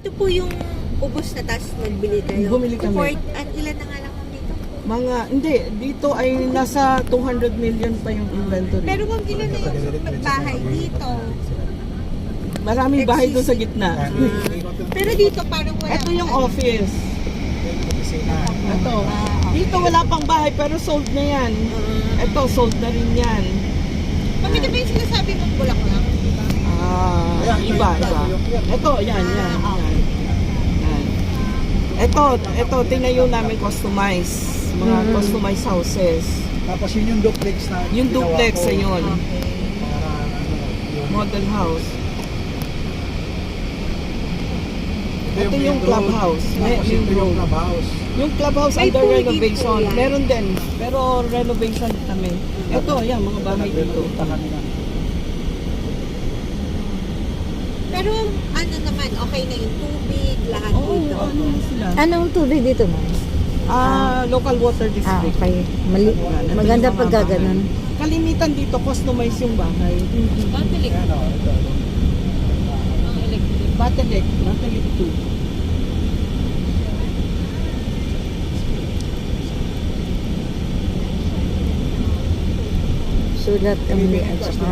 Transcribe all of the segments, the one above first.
Ito po yung ubos na tas nagbili kayo. Bumili kami. Ilan na nga lang kami dito? Hindi, dito ay nasa 200 million pa yung inventory. Pero ma'am, ilan na yung bahay dito? Maraming bahay doon sa gitna. Pero dito parang wala. Ito yung office. Ito. Dito wala pang bahay pero sold na yan. Ito, sold na rin yan. Ma'am, ito ba yung sinasabi mong bulaklak? Iba. Ito, yan. Ito, tinayo namin customize. Mga customized houses. Tapos yun yung duplex na Yung duplex ginawa ko. ayun. Para, Model house. Ito Ito yung clubhouse. Tapos Yung ito yung room. clubhouse. Yung clubhouse May under pool din renovation. po yan. Meron din. Pero renovation kami. Ito, yan, mga bahay dito. Punta kami na. Pero ano naman, okay na yung tubig, lahat Oo, dito. ano sila? Anong tubig dito, ma'am? Local water district. Okay. Ito Maganda yung mga pag gaganon. bahay. Kalimitan dito, customize yung bahay. Batelik. Ayan o, ito. Ang electric. Batelek 2. Sulat kami at saka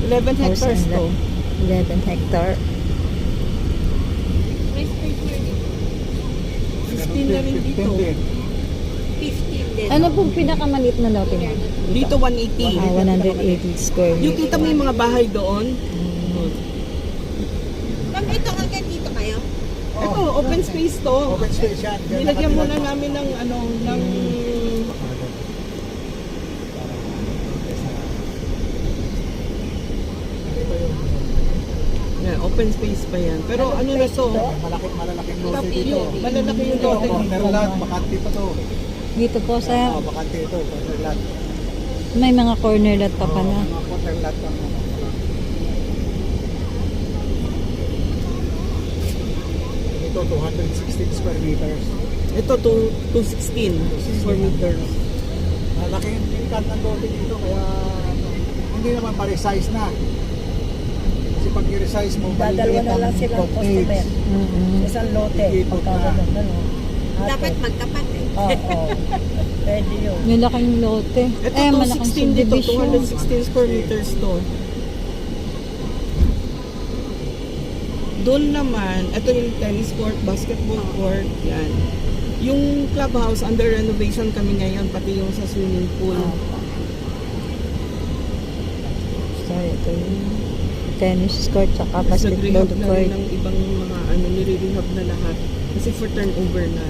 11 hectares to. 11 hectare. May space here dito. 15 na rin dito. 15 din. Ano pong pinakamalit na lote, ma'am? Dito 180. 180 square Yung meter. kita mo yung mga bahay doon. Ma'am, ito hanggang dito kayo? Ito, open space to. Open space yan. Nilagyan muna namin ng yeah, open space pa yan. Pero ano na to? Malalaking lote Tapi dito. yung malalaki yung lote Corner dito. lot, bakante pa to. Dito po sa Bakante ito, corner lot. may mga corner lot pa pala. Mga corner lot pa. Ito, 216 square meters. Ito, 216 square meters. Malaki yung tingkat ng lote dito, kaya hindi naman pa-resize na. Kasi pag i-resize mo, Dadalawa na lang silang customer. Isang lote. Pagka ganun, gano'n. Dapat magtapat eh. Oo. Pwede yun. Yung laking lote. Ito, Malaking 216 dito, subdivision. 216 square meters to. Doon naman, ito yung tennis court, basketball court, yan. Yung clubhouse, under renovation kami ngayon, pati yung sa swimming pool. Sorry, ito yung tennis court saka Tapos basketball nag-rehab na court. rin ng ibang mga nire-rehab na lahat. Kasi for turnover na.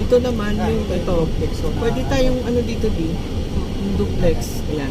Ito naman, yung ito. Pwede tayong dito di, yung duplex. Ayan.